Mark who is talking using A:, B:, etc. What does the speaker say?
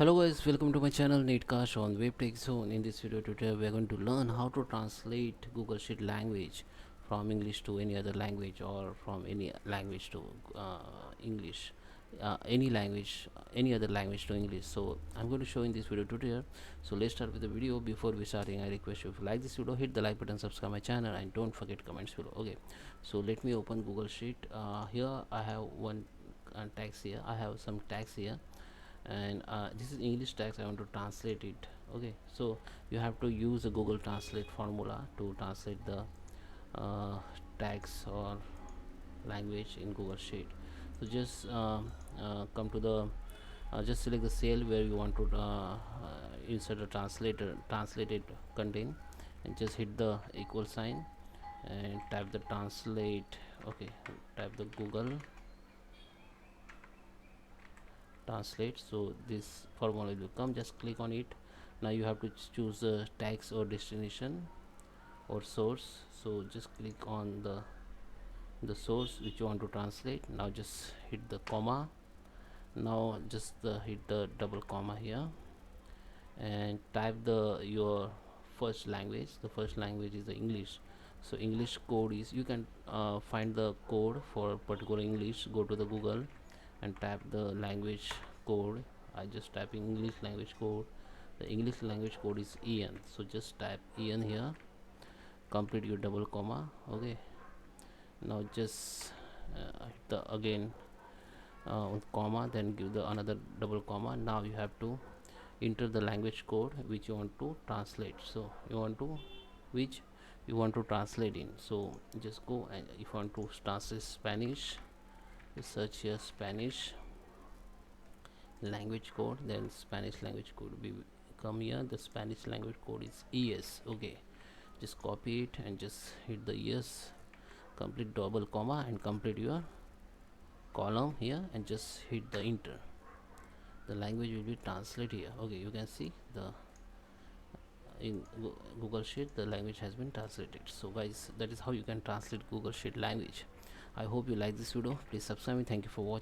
A: Hello guys, welcome to my channel Netcast on WebTech Zone. In this video tutorial we are going to learn how to translate Google Sheet language from English to any other language, or from any language to English, any language, any other language to English. So I'm going to show in this video tutorial. So let's start with the video. Before we starting, I request you, if you like this video, hit the like button, subscribe my channel, and don't forget comments below. Okay, so let me open Google Sheet. Here I have one text here. I have some text here, and this is English text. I want to translate it. Okay, so you have to use a Google Translate formula to translate the uh, text or language in Google Sheet. So just come to the just select the cell where you want to insert a translated content, and just hit the equal sign and type the translate. Okay, type the Google Translate. So this formula will come, just click on it. Now you have to choose the text or destination or source. So just click on the source which you want to translate. Now just hit the comma. Now just hit the double comma here and type the your first language. The first language is the English. So English code is, you can find the code for particular English. Go to the Google and type the language code. I just typing English language code. The English language code is EN. So just type EN here, complete your double comma. Okay, now just hit the again comma, then give the another double comma. Now you have to enter the language code which you want to translate. So you want to, which you want to translate in. So just go, and if you want to translate Spanish, search here Spanish language code, then Spanish language code will come here. The Spanish language code is ES. Okay, just copy it and just hit the yes, complete double comma, and complete your column here, and just hit the enter. The language will be translated here. Okay, you can see the in Google Sheet the language has been translated. So guys, that is how you can translate Google Sheet language. I hope you like this video. Please subscribe me. Thank you for watching.